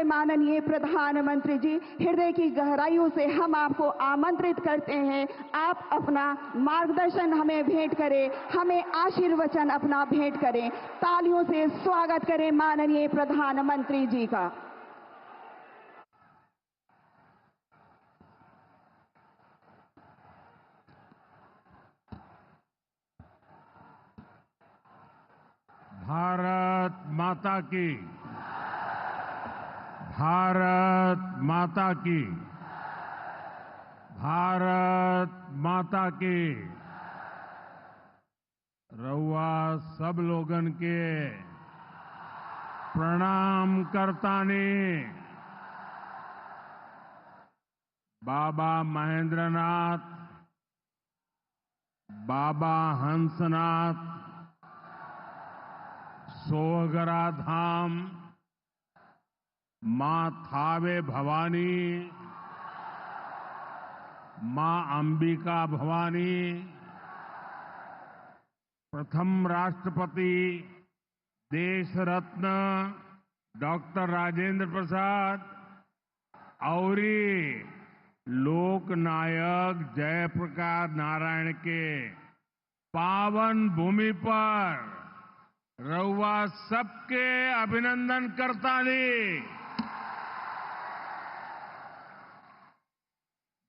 है माननीय प्रधानमंत्री जी, हृदय की गहराइयों से हम आपको आमंत्रित करते हैं, आप अपना मार्गदर्शन हमें भेंट करें, हमें आशीर्वचन अपना भेंट करें। तालियों से स्वागत करें माननीय प्रधानमंत्री जी का। भारत माता की, भारत माता की, भारत माता की। रउआ सब लोगन के प्रणाम करतानी। बाबा महेंद्रनाथ, बाबा हंसनाथ, सोहगरा धाम, मां थावे भवानी, मां अंबिका भवानी, प्रथम राष्ट्रपति देश रत्न डॉक्टर राजेंद्र प्रसाद और लोक नायक जयप्रकाश नारायण के पावन भूमि पर रउआ सबके अभिनंदन करतानी।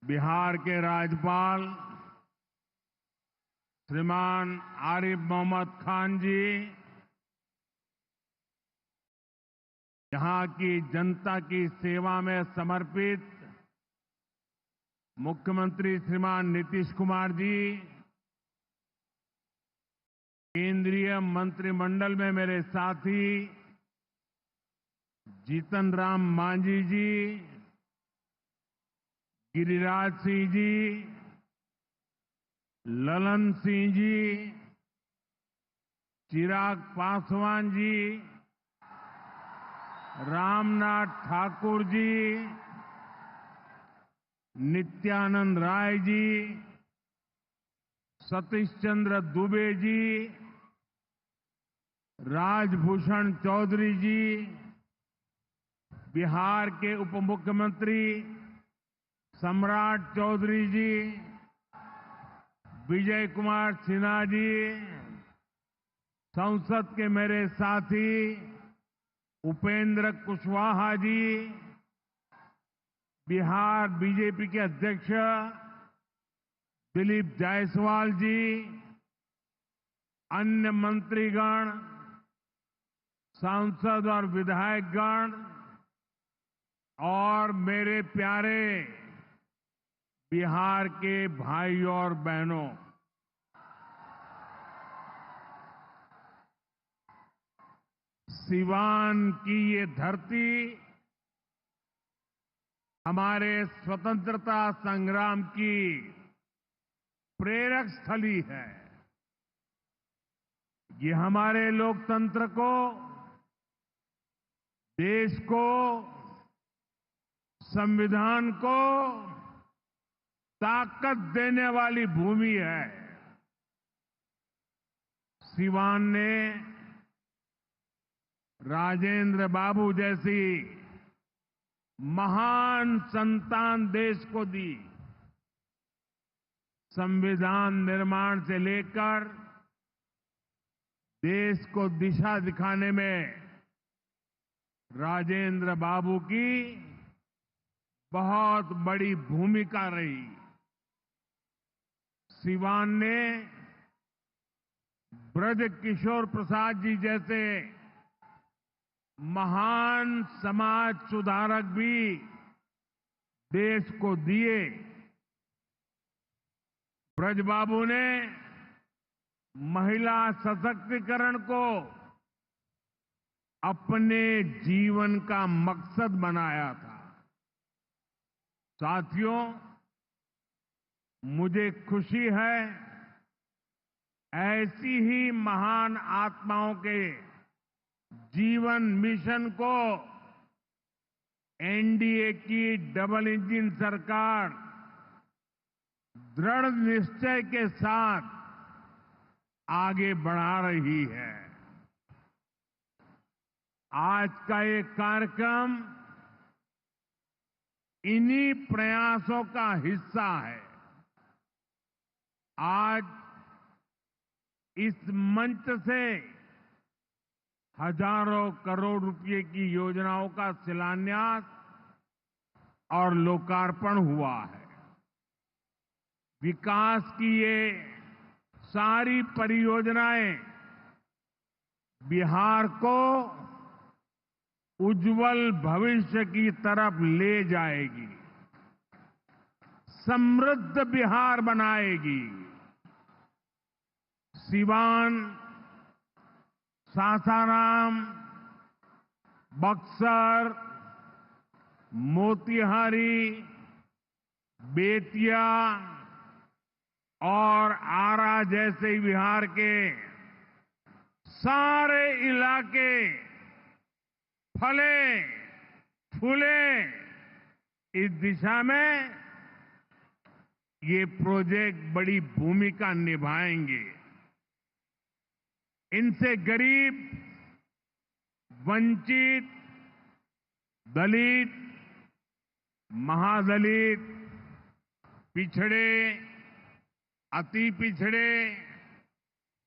बिहार के राज्यपाल श्रीमान आरिफ मोहम्मद खान जी, यहां की जनता की सेवा में समर्पित मुख्यमंत्री श्रीमान नीतीश कुमार जी, केंद्रीय मंत्रिमंडल में मेरे साथी जीतन राम मांझी जी, गिरिराज सिंह जी, ललन सिंह जी, चिराग पासवान जी, रामनाथ ठाकुर जी, नित्यानंद राय जी, सतीश चंद्र दुबे जी, राजभूषण चौधरी जी, बिहार के उप मुख्यमंत्री सम्राट चौधरी जी, विजय कुमार सिन्हा जी, संसद के मेरे साथी उपेंद्र कुशवाहा जी, बिहार बीजेपी के अध्यक्ष दिलीप जायसवाल जी, अन्य मंत्रीगण, सांसद और विधायकगण और मेरे प्यारे बिहार के भाइयों और बहनों, सिवान की ये धरती हमारे स्वतंत्रता संग्राम की प्रेरक स्थली है। ये हमारे लोकतंत्र को, देश को, संविधान को ताकत देने वाली भूमि है। सिवान ने राजेंद्र बाबू जैसी महान संतान देश को दी। संविधान निर्माण से लेकर देश को दिशा दिखाने में राजेंद्र बाबू की बहुत बड़ी भूमिका रही। सिवान ने ब्रज किशोर प्रसाद जी जैसे महान समाज सुधारक भी देश को दिए। ब्रज बाबू ने महिला सशक्तिकरण को अपने जीवन का मकसद बनाया था। साथियों, मुझे खुशी है ऐसी ही महान आत्माओं के जीवन मिशन को एनडीए की डबल इंजन सरकार दृढ़ निश्चय के साथ आगे बढ़ा रही है। आज का ये कार्यक्रम इन्हीं प्रयासों का हिस्सा है आज इस मंच से हजारों करोड़ रुपए की योजनाओं का शिलान्यास और लोकार्पण हुआ है। विकास की ये सारी परियोजनाएं बिहार को उज्जवल भविष्य की तरफ ले जाएगी, समृद्ध बिहार बनाएगी। सिवान, सासाराम, बक्सर, मोतिहारी, बेतिया और आरा जैसे बिहार के सारे इलाके फले फूले इस दिशा में ये प्रोजेक्ट बड़ी भूमिका निभाएंगे। इनसे गरीब, वंचित, दलित, महादलित, पिछड़े, अति पिछड़े,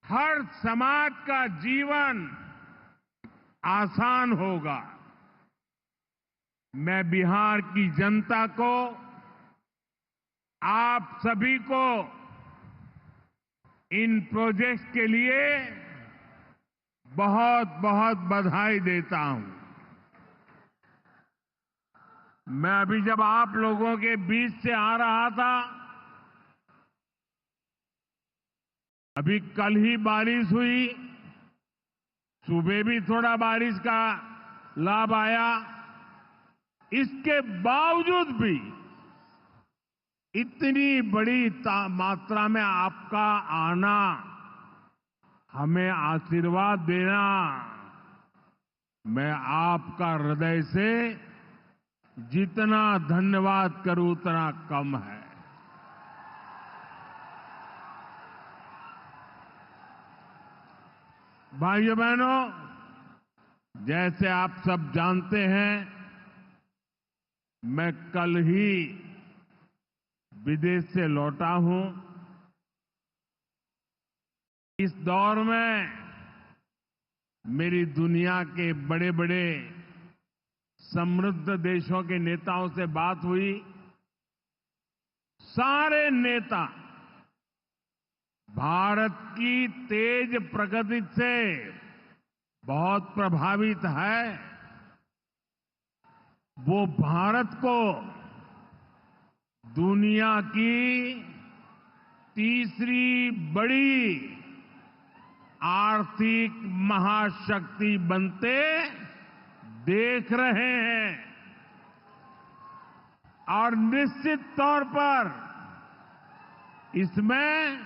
हर समाज का जीवन आसान होगा। मैं बिहार की जनता को, आप सभी को इन प्रोजेक्ट्स के लिए बहुत बहुत बधाई देता हूं। मैं अभी जब आप लोगों के बीच से आ रहा था, अभी कल ही बारिश हुई, सुबह भी थोड़ा बारिश का लाभ आया। इसके बावजूद भी इतनी बड़ी मात्रा में आपका आना, हमें आशीर्वाद देना, मैं आपका हृदय से जितना धन्यवाद करूं उतना कम है। भाइयों बहनों, जैसे आप सब जानते हैं, मैं कल ही विदेश से लौटा हूं। इस दौर में मेरी दुनिया के बड़े बड़े समृद्ध देशों के नेताओं से बात हुई। सारे नेता भारत की तेज प्रगति से बहुत प्रभावित है। वो भारत को दुनिया की तीसरी बड़ी आर्थिक महाशक्ति बनते देख रहे हैं और निश्चित तौर पर इसमें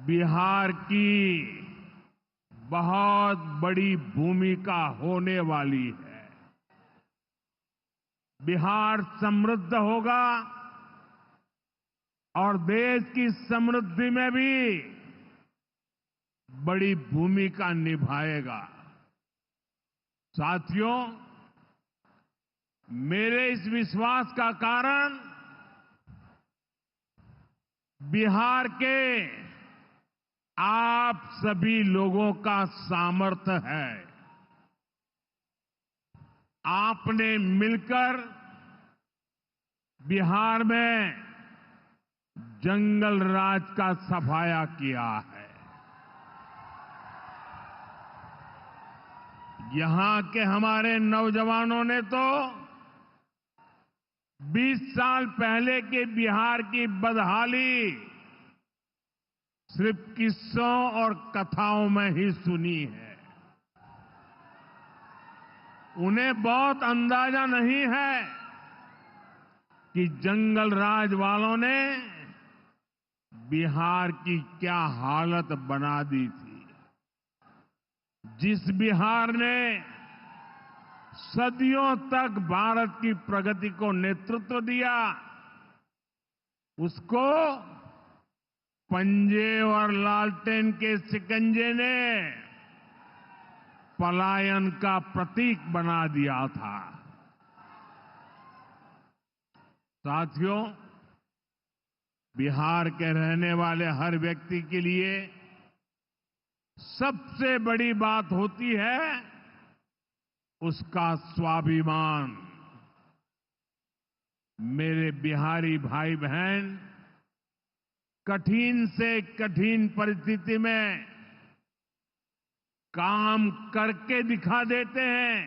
बिहार की बहुत बड़ी भूमिका होने वाली है। बिहार समृद्ध होगा और देश की समृद्धि में भी बड़ी भूमिका निभाएगा। साथियों, मेरे इस विश्वास का कारण बिहार के आप सभी लोगों का सामर्थ्य है। आपने मिलकर बिहार में जंगल राज का सफाया किया है। यहां के हमारे नौजवानों ने तो 20 साल पहले के बिहार की बदहाली सिर्फ किस्सों और कथाओं में ही सुनी है। उन्हें बहुत अंदाजा नहीं है कि जंगल राज वालों ने बिहार की क्या हालत बना दी थी। जिस बिहार ने सदियों तक भारत की प्रगति को नेतृत्व दिया, उसको पंजे और लालटेन के शिकंजे ने पलायन का प्रतीक बना दिया था। साथियों, बिहार के रहने वाले हर व्यक्ति के लिए सबसे बड़ी बात होती है उसका स्वाभिमान। मेरे बिहारी भाई बहन कठिन से कठिन परिस्थिति में काम करके दिखा देते हैं।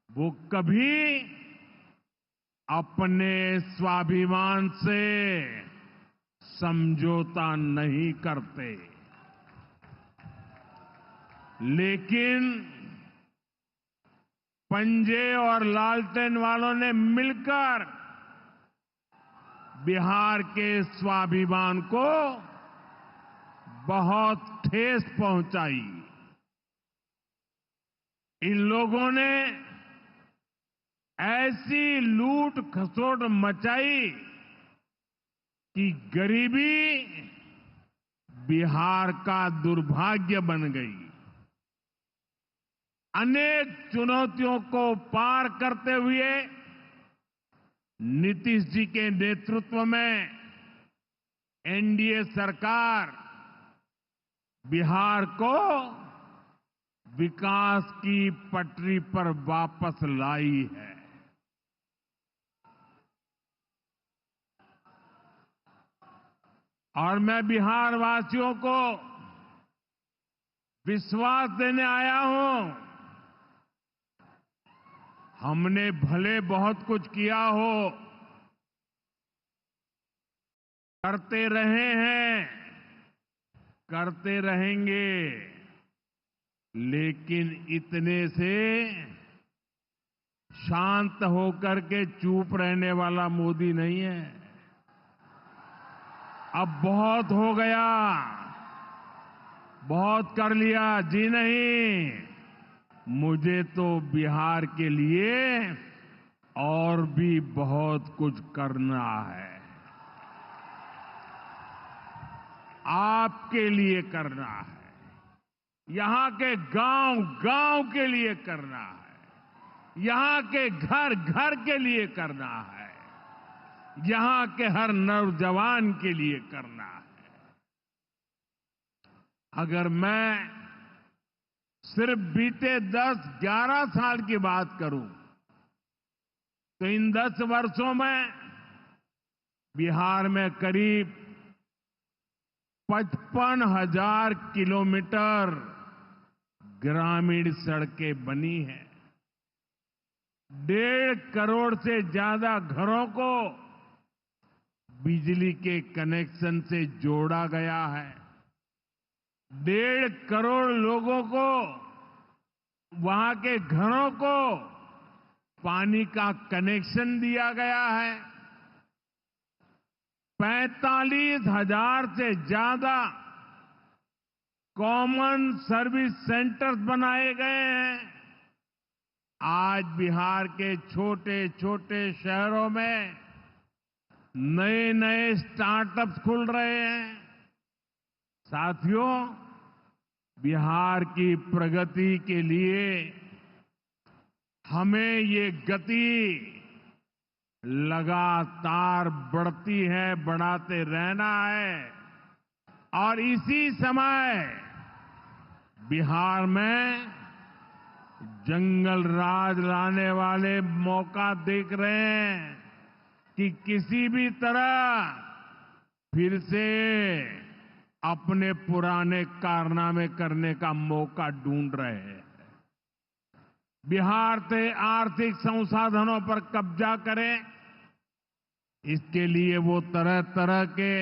वो कभी अपने स्वाभिमान से समझौता नहीं करते। लेकिन पंजे और लालटेन वालों ने मिलकर बिहार के स्वाभिमान को बहुत ठेस पहुंचाई। इन लोगों ने ऐसी लूट खसोट मचाई कि गरीबी बिहार का दुर्भाग्य बन गई। अनेक चुनौतियों को पार करते हुए नीतीश जी के नेतृत्व में एनडीए सरकार बिहार को विकास की पटरी पर वापस लाई है। और मैं बिहार वासियों को विश्वास देने आया हूं, हमने भले बहुत कुछ किया हो, करते रहे हैं, करते रहेंगे, लेकिन इतने से शांत होकर के चुप रहने वाला मोदी नहीं है। अब बहुत हो गया, बहुत कर लिया जी नहीं, मुझे तो बिहार के लिए और भी बहुत कुछ करना है। आपके लिए करना है, यहां के गांव गांव के लिए करना है, यहां के घर घर के लिए करना है, यहां के हर नौजवान के लिए करना है। अगर मैं सिर्फ बीते 10-11 साल की बात करूं तो इन 10 वर्षों में बिहार में करीब 55,000 किलोमीटर ग्रामीण सड़कें बनी हैं। 1.5 करोड़ से ज्यादा घरों को बिजली के कनेक्शन से जोड़ा गया है। 1.5 करोड़ लोगों को, वहां के घरों को पानी का कनेक्शन दिया गया है। 45,000 से ज्यादा कॉमन सर्विस सेंटर्स बनाए गए हैं। आज बिहार के छोटे छोटे शहरों में नए नए स्टार्टअप्स खुल रहे हैं। साथियों, बिहार की प्रगति के लिए हमें ये गति लगातार बढ़ती है, बढ़ाते रहना है। और इसी समय बिहार में जंगल राज लाने वाले मौका देख रहे हैं कि किसी भी तरह फिर से अपने पुराने कारनामे करने का मौका ढूंढ रहे हैं। बिहार से आर्थिक संसाधनों पर कब्जा करें, इसके लिए वो तरह तरह के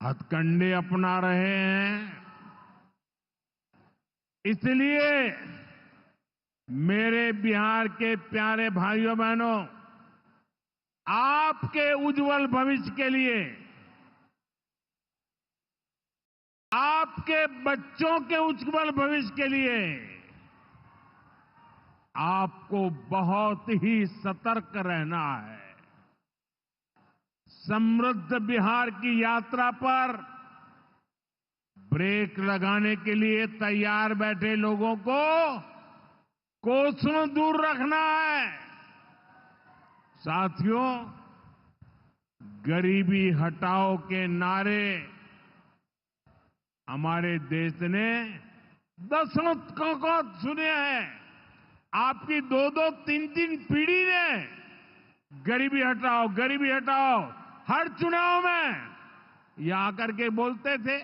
हथकंडे अपना रहे हैं। इसलिए मेरे बिहार के प्यारे भाइयों बहनों, आपके उज्जवल भविष्य के लिए, आपके बच्चों के उज्जवल भविष्य के लिए आपको बहुत ही सतर्क रहना है। समृद्ध बिहार की यात्रा पर ब्रेक लगाने के लिए तैयार बैठे लोगों को कोसों दूर रखना है। साथियों, गरीबी हटाओ के नारे हमारे देश ने दशकों को सुने हैं। आपकी 2-2, 3-3 पीढ़ी ने गरीबी हटाओ हर चुनाव में ये आकर के बोलते थे।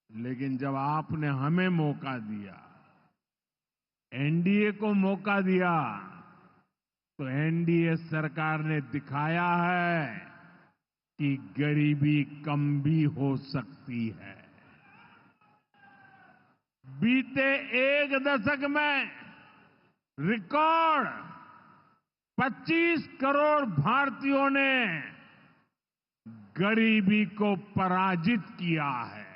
लेकिन जब आपने हमें मौका दिया, एनडीए को मौका दिया, तो एनडीए सरकार ने दिखाया है कि गरीबी कम भी हो सकती है। बीते एक दशक में रिकॉर्ड 25 करोड़ भारतीयों ने गरीबी को पराजित किया है।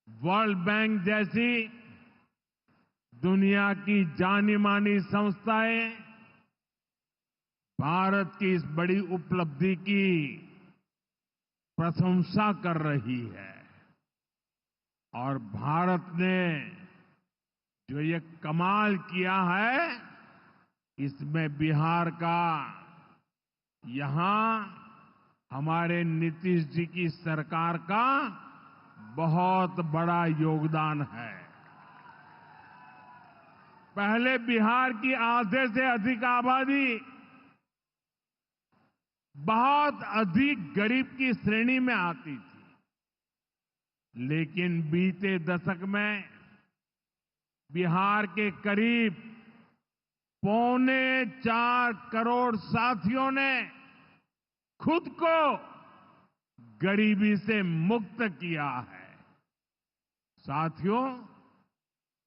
वर्ल्ड बैंक जैसी दुनिया की जानी मानी संस्थाएं भारत की इस बड़ी उपलब्धि की प्रशंसा कर रही है। और भारत ने जो ये कमाल किया है, इसमें बिहार का यहां हमारे नीतीश जी की सरकार का बहुत बड़ा योगदान है। पहले बिहार की आधे से अधिक आबादी बहुत अधिक गरीब की श्रेणी में आती थी, लेकिन बीते दशक में बिहार के करीब 4.25 करोड़ साथियों ने खुद को गरीबी से मुक्त किया है। साथियों,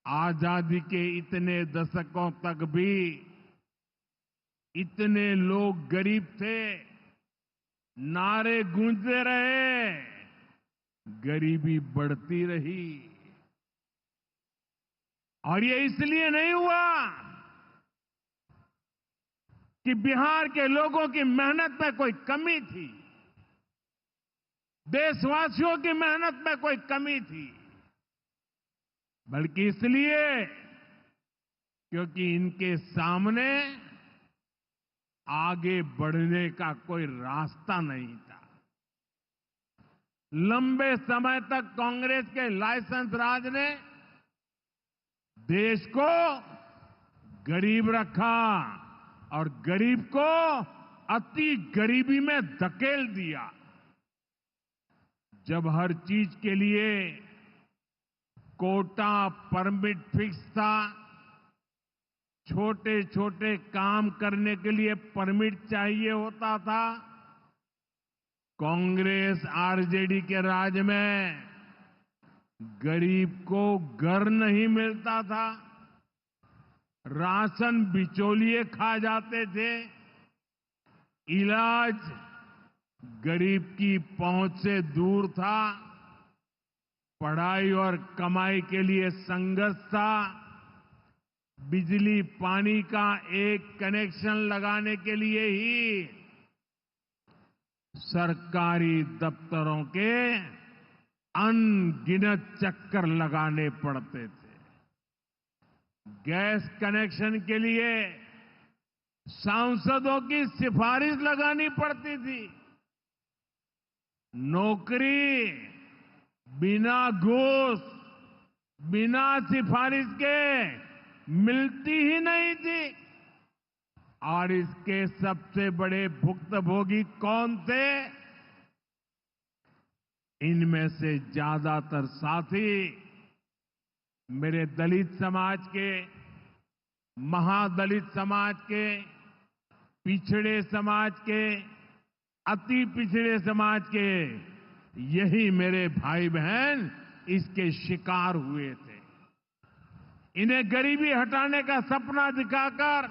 आजादी के इतने दशकों तक भी इतने लोग गरीब थे, नारे गूंजते रहे, गरीबी बढ़ती रही। और ये इसलिए नहीं हुआ कि बिहार के लोगों की मेहनत में कोई कमी थी, देशवासियों की मेहनत में कोई कमी थी, बल्कि इसलिए क्योंकि इनके सामने आगे बढ़ने का कोई रास्ता नहीं था। लंबे समय तक कांग्रेस के लाइसेंस राज ने देश को गरीब रखा और गरीब को अति गरीबी में धकेल दिया। जब हर चीज के लिए कोटा परमिट फिक्स था, छोटे छोटे काम करने के लिए परमिट चाहिए होता था, कांग्रेस आरजेडी के राज में गरीब को घर नहीं मिलता था, राशन बिचौलिए खा जाते थे, इलाज गरीब की पहुंच से दूर था, पढ़ाई और कमाई के लिए संघर्ष था, बिजली पानी का एक कनेक्शन लगाने के लिए ही सरकारी दफ्तरों के अनगिनत चक्कर लगाने पड़ते थे। गैस कनेक्शन के लिए सांसदों की सिफारिश लगानी पड़ती थी। नौकरी बिना घूस, बिना सिफारिश के मिलती ही नहीं थी। और इसके सबसे बड़े भुक्तभोगी कौन थे? इनमें से ज्यादातर साथी मेरे दलित समाज के, महादलित समाज के, पिछड़े समाज के, अति पिछड़े समाज के, यही मेरे भाई बहन इसके शिकार हुए थे। इन्हें गरीबी हटाने का सपना दिखाकर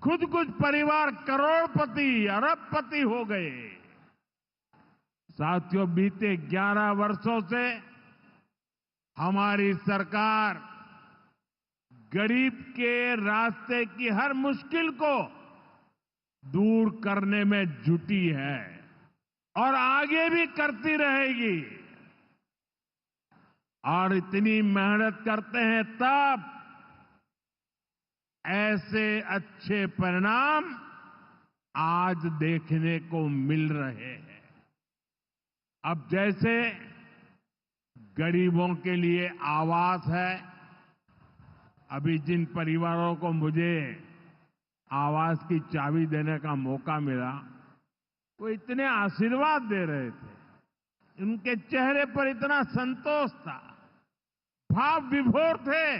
खुद कुछ परिवार करोड़पति, अरबपति हो गए। साथियों, बीते 11 वर्षों से हमारी सरकार गरीब के रास्ते की हर मुश्किल को दूर करने में जुटी है और आगे भी करती रहेगी। और इतनी मेहनत करते हैं तब ऐसे अच्छे परिणाम आज देखने को मिल रहे हैं। अब जैसे गरीबों के लिए आवास है, अभी जिन परिवारों को मुझे आवास की चाबी देने का मौका मिला, वो इतने आशीर्वाद दे रहे थे, उनके चेहरे पर इतना संतोष था, भाव विभोर थे।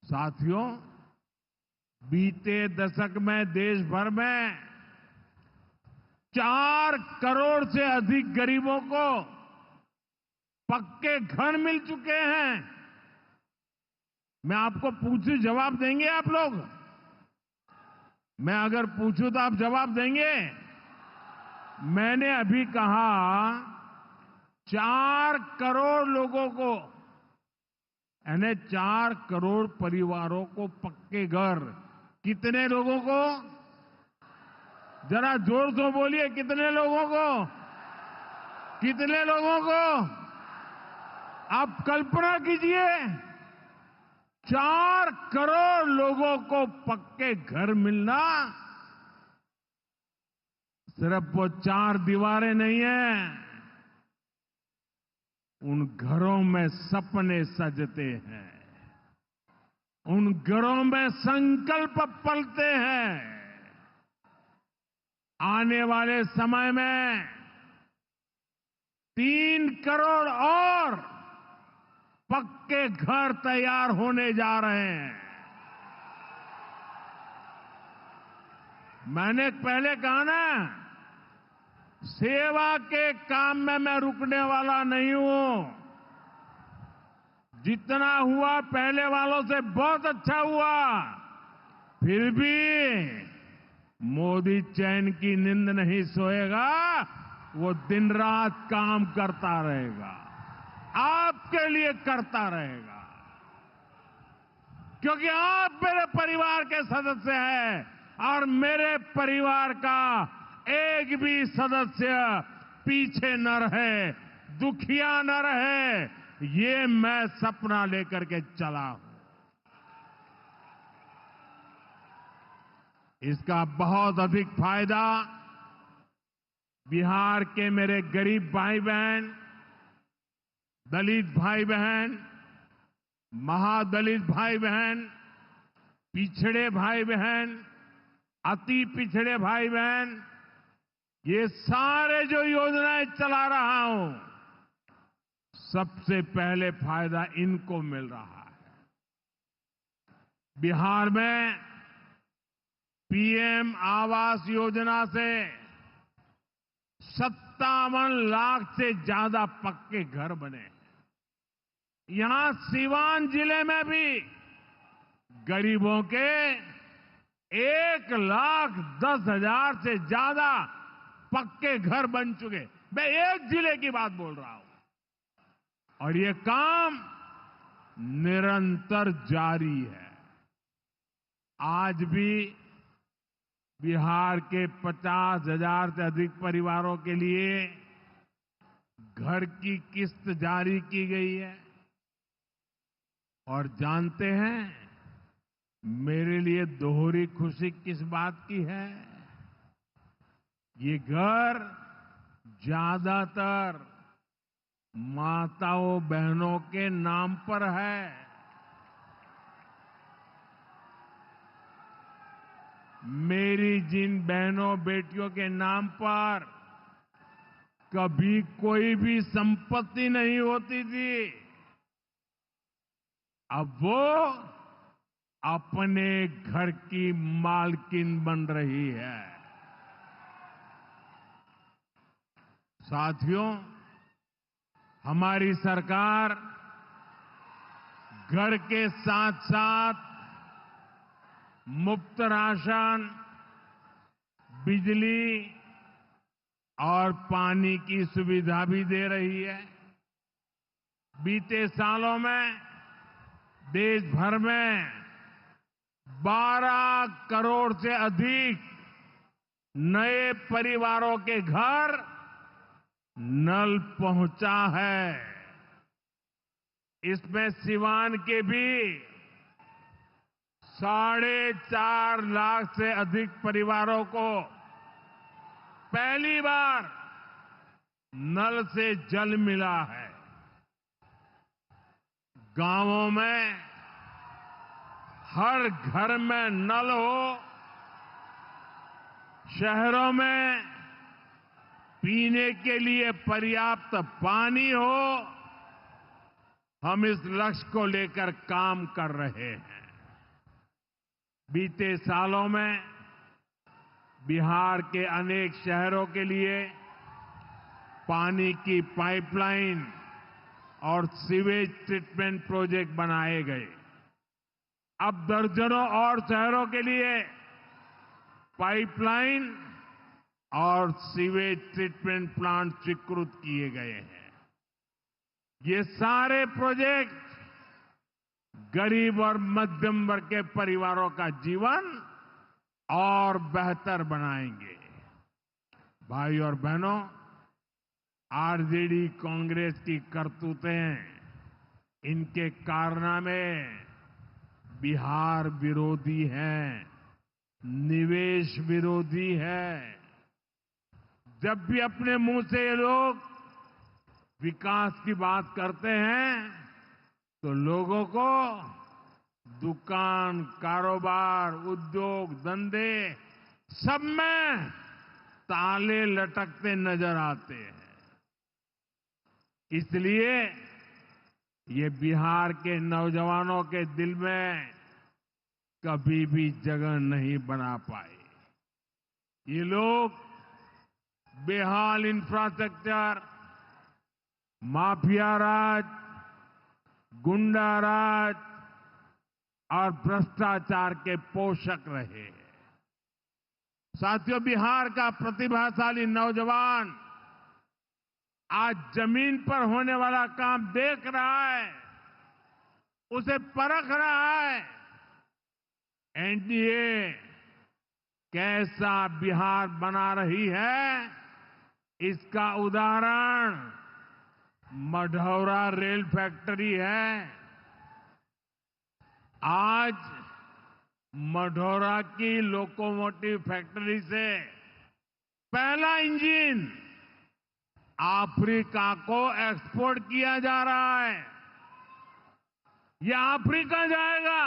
साथियों, बीते दशक में देश भर में 4 करोड़ से अधिक गरीबों को पक्के घर मिल चुके हैं। मैं आपको पूछूं, जवाब देंगे आप लोग? मैं अगर पूछूं तो आप जवाब देंगे? मैंने अभी कहा 4 करोड़ लोगों को, यानी 4 करोड़ परिवारों को पक्के घर। कितने लोगों को? जरा जोर से बोलिए, कितने लोगों को? कितने लोगों को? आप कल्पना कीजिए, 4 करोड़ लोगों को पक्के घर मिलना। सिर्फ वो 4 दीवारें नहीं है, उन घरों में सपने सजते हैं, उन घरों में संकल्प पलते हैं। आने वाले समय में 3 करोड़ और पक्के घर तैयार होने जा रहे हैं। मैंने पहले कहा ना, सेवा के काम में मैं रुकने वाला नहीं हूं। जितना हुआ पहले वालों से बहुत अच्छा हुआ, फिर भी मोदी चैन की नींद नहीं सोएगा, वो दिन रात काम करता रहेगा, आपके लिए करता रहेगा, क्योंकि आप मेरे परिवार के सदस्य हैं और मेरे परिवार का एक भी सदस्य पीछे न रहे, दुखिया न रहे, ये मैं सपना लेकर के चला हूं। इसका बहुत अधिक फायदा बिहार के मेरे गरीब भाई बहन, दलित भाई बहन, महादलित भाई बहन, पिछड़े भाई बहन, अति पिछड़े भाई बहन, ये सारे जो योजनाएं चला रहा हूं, सबसे पहले फायदा इनको मिल रहा है। बिहार में पीएम आवास योजना से 57 लाख से ज्यादा पक्के घर बने हैं। यहां सीवान जिले में भी गरीबों के 1,10,000 से ज्यादा पक्के घर बन चुके। मैं एक जिले की बात बोल रहा हूं, और ये काम निरंतर जारी है। आज भी बिहार के 50,000 से अधिक परिवारों के लिए घर की किस्त जारी की गई है। और जानते हैं मेरे लिए दोहरी खुशी किस बात की है? ये घर ज्यादातर माताओं बहनों के नाम पर है। मेरी जिन बहनों बेटियों के नाम पर कभी कोई भी संपत्ति नहीं होती थी, अब वो अपने घर की मालकिन बन रही है। साथियों, हमारी सरकार घर के साथ साथ मुफ्त राशन, बिजली और पानी की सुविधा भी दे रही है। बीते सालों में देश भर में 12 करोड़ से अधिक नए परिवारों के घर नल पहुंचा है। इसमें सिवान के भी 4.5 लाख से अधिक परिवारों को पहली बार नल से जल मिला है। गांवों में हर घर में नल हो, शहरों में पीने के लिए पर्याप्त पानी हो, हम इस लक्ष्य को लेकर काम कर रहे हैं। बीते सालों में बिहार के अनेक शहरों के लिए पानी की पाइपलाइन और सीवेज ट्रीटमेंट प्रोजेक्ट बनाए गए। अब दर्जनों और शहरों के लिए पाइपलाइन और सीवेज ट्रीटमेंट प्लांट स्वीकृत किए गए हैं। ये सारे प्रोजेक्ट गरीब और मध्यम वर्ग के परिवारों का जीवन और बेहतर बनाएंगे। भाई और बहनों, आरजेडी कांग्रेस की करतूतें, इनके कारनामे बिहार विरोधी हैं, निवेश विरोधी है। जब भी अपने मुंह से ये लोग विकास की बात करते हैं तो लोगों को दुकान, कारोबार, उद्योग, धंधे सब में ताले लटकते नजर आते हैं। इसलिए ये बिहार के नौजवानों के दिल में कभी भी जगह नहीं बना पाए। ये लोग बेहाल इंफ्रास्ट्रक्चर, माफिया राज, गुंडा राज और भ्रष्टाचार के पोषक रहे हैं। साथियों, बिहार का प्रतिभाशाली नौजवान आज जमीन पर होने वाला काम देख रहा है, उसे परख रहा है। एनडीए कैसा बिहार बना रही है, इसका उदाहरण मढ़ौरा रेल फैक्ट्री है। आज मढ़ौरा की लोकोमोटिव फैक्ट्री से पहला इंजन अफ्रीका को एक्सपोर्ट किया जा रहा है। यह अफ्रीका जाएगा,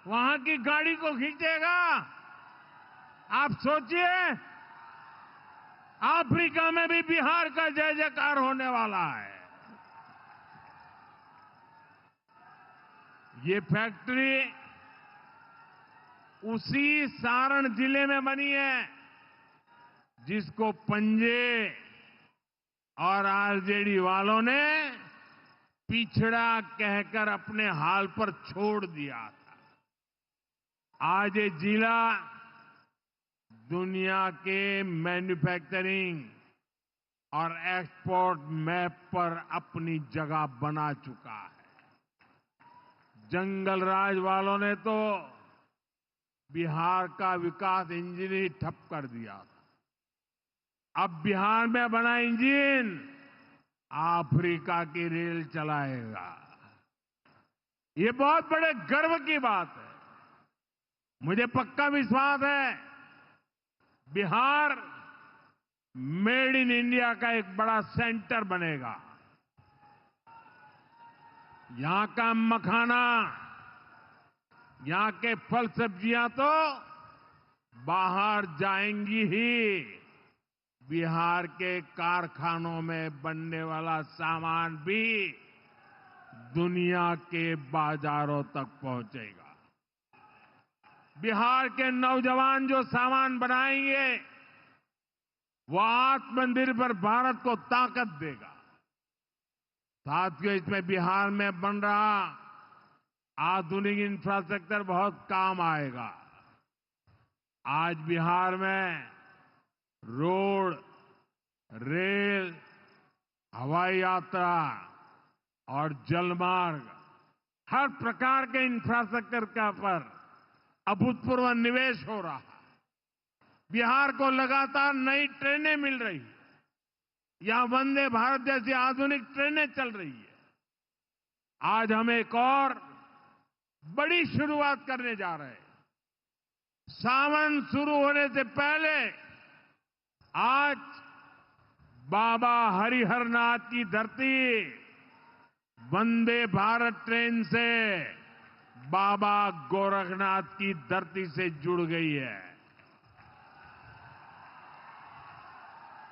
वहां की गाड़ी को खींचेगा। आप सोचिए, अफ्रीका में भी बिहार का जय जयकार होने वाला है। ये फैक्ट्री उसी सारण जिले में बनी है जिसको पंजे और आरजेडी वालों ने पिछड़ा कहकर अपने हाल पर छोड़ दिया था। आज ये जिला दुनिया के मैन्युफैक्चरिंग और एक्सपोर्ट मैप पर अपनी जगह बना चुका है। जंगल राज वालों ने तो बिहार का विकास इंजन ही ठप कर दिया था। अब बिहार में बना इंजन अफ्रीका की रेल चलाएगा। ये बहुत बड़े गर्व की बात है। मुझे पक्का विश्वास है बिहार मेड इन इंडिया का एक बड़ा सेंटर बनेगा। यहां का मखाना, यहां के फल सब्जियां तो बाहर जाएंगी ही। बिहार के कारखानों में बनने वाला सामान भी दुनिया के बाजारों तक पहुंचेगा। बिहार के नौजवान जो सामान बनाएंगे वो आत्मनिर्भर भारत को ताकत देगा। साथियों, इसमें बिहार में बन रहा आधुनिक इंफ्रास्ट्रक्चर बहुत काम आएगा। आज बिहार में रोड, रेल, हवाई यात्रा और जलमार्ग, हर प्रकार के इंफ्रास्ट्रक्चर का पर अभूतपूर्व निवेश हो रहा है। बिहार को लगातार नई ट्रेनें मिल रही है। यहां वंदे भारत जैसी आधुनिक ट्रेनें चल रही है। आज हम एक और बड़ी शुरुआत करने जा रहे हैं। सावन शुरू होने से पहले आज बाबा हरिहरनाथ की धरती वंदे भारत ट्रेन से बाबा गोरखनाथ की धरती से जुड़ गई है।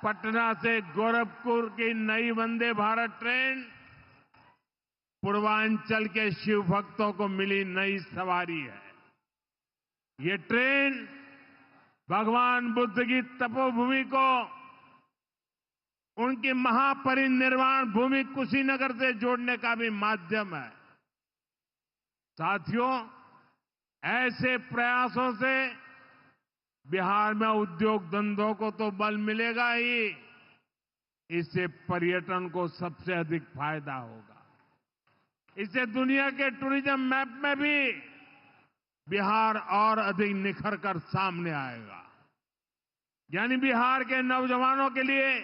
पटना से गोरखपुर की नई वंदे भारत ट्रेन पूर्वांचल के शिव भक्तों को मिली नई सवारी है। ये ट्रेन भगवान बुद्ध की तपोभूमि को उनकी महापरिनिर्वाण भूमि कुशीनगर से जोड़ने का भी माध्यम है। साथियों, ऐसे प्रयासों से बिहार में उद्योग धंधों को तो बल मिलेगा ही, इससे पर्यटन को सबसे अधिक फायदा होगा। इससे दुनिया के टूरिज्म मैप में भी बिहार और अधिक निखर कर सामने आएगा। यानी बिहार के नौजवानों के लिए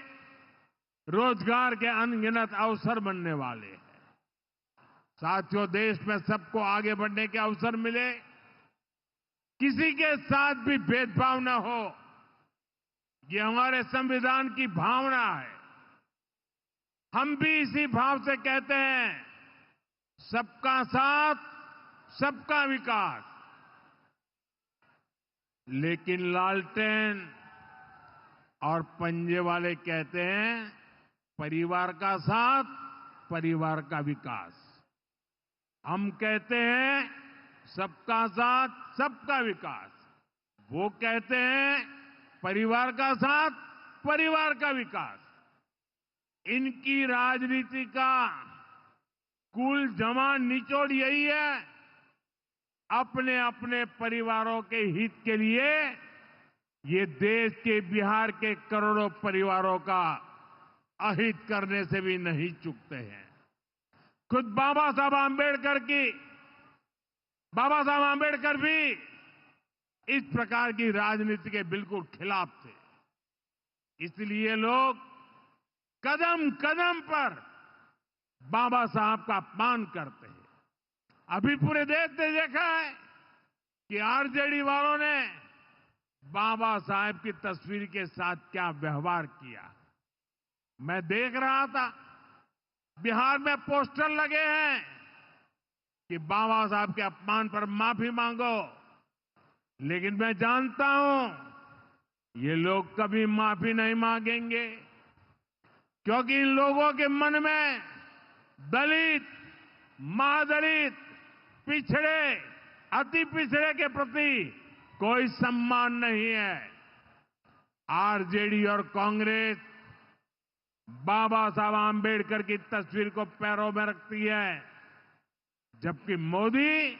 रोजगार के अनगिनत अवसर बनने वाले हैं। साथियों, देश में सबको आगे बढ़ने के अवसर मिले, किसी के साथ भी भेदभाव न हो, ये हमारे संविधान की भावना है। हम भी इसी भाव से कहते हैं, सबका साथ, सबका विकास। लेकिन लालटेन और पंजे वाले कहते हैं, परिवार का साथ, परिवार का विकास। हम कहते हैं सबका साथ, सबका विकास। वो कहते हैं परिवार का साथ, परिवार का विकास। इनकी राजनीति का कुल जमा निचोड़ यही है, अपने अपने परिवारों के हित के लिए ये देश के बिहार के करोड़ों परिवारों का अहित करने से भी नहीं चूकते हैं। खुद बाबा साहब आंबेडकर भी इस प्रकार की राजनीति के बिल्कुल खिलाफ थे। इसलिए लोग कदम कदम पर बाबा साहब का अपमान करते हैं। अभी पूरे देश ने देखा है कि आरजेडी वालों ने बाबा साहब की तस्वीर के साथ क्या व्यवहार किया। मैं देख रहा था, बिहार में पोस्टर लगे हैं कि बाबा साहब के अपमान पर माफी मांगो। लेकिन मैं जानता हूं ये लोग कभी माफी नहीं मांगेंगे, क्योंकि इन लोगों के मन में दलित, महादलित, पिछड़े, अति पिछड़े के प्रति कोई सम्मान नहीं है। आरजेडी और कांग्रेस बाबा साहब आंबेडकर की तस्वीर को पैरों में रखती है, जबकि मोदी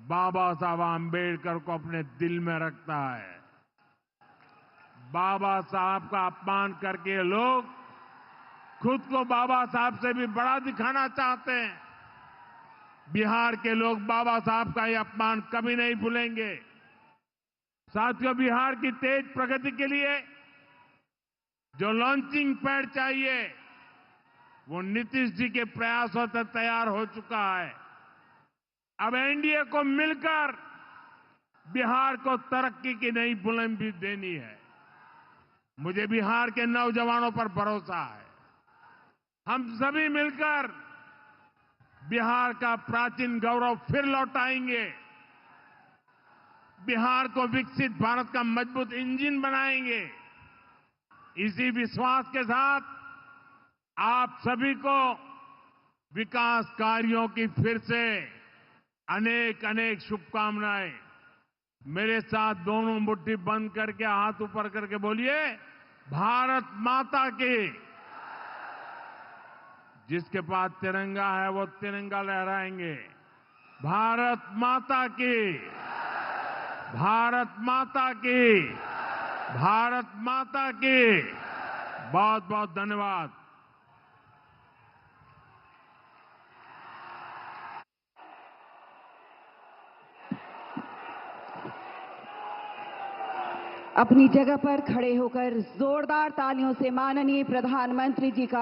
बाबा साहब आंबेडकर को अपने दिल में रखता है। बाबा साहब का अपमान करके लोग खुद को बाबा साहब से भी बड़ा दिखाना चाहते हैं। बिहार के लोग बाबा साहब का ये अपमान कभी नहीं भूलेंगे। साथियों, बिहार की तेज प्रगति के लिए जो लॉन्चिंग पैड चाहिए वो नीतीश जी के प्रयासों से तैयार हो चुका है। अब एनडीए को मिलकर बिहार को तरक्की की नई बुलंदी देनी है। मुझे बिहार के नौजवानों पर भरोसा है। हम सभी मिलकर बिहार का प्राचीन गौरव फिर लौटाएंगे। बिहार को विकसित भारत का मजबूत इंजन बनाएंगे। इसी विश्वास के साथ आप सभी को विकास कार्यों की फिर से अनेक अनेक शुभकामनाएं। मेरे साथ दोनों मुट्ठी बंद करके हाथ ऊपर करके बोलिए, भारत माता की। जिसके पास तिरंगा है वो तिरंगा लहराएंगे। भारत माता की, भारत माता की, भारत माता की। बहुत बहुत धन्यवाद। अपनी जगह पर खड़े होकर जोरदार तालियों से माननीय प्रधानमंत्री जी का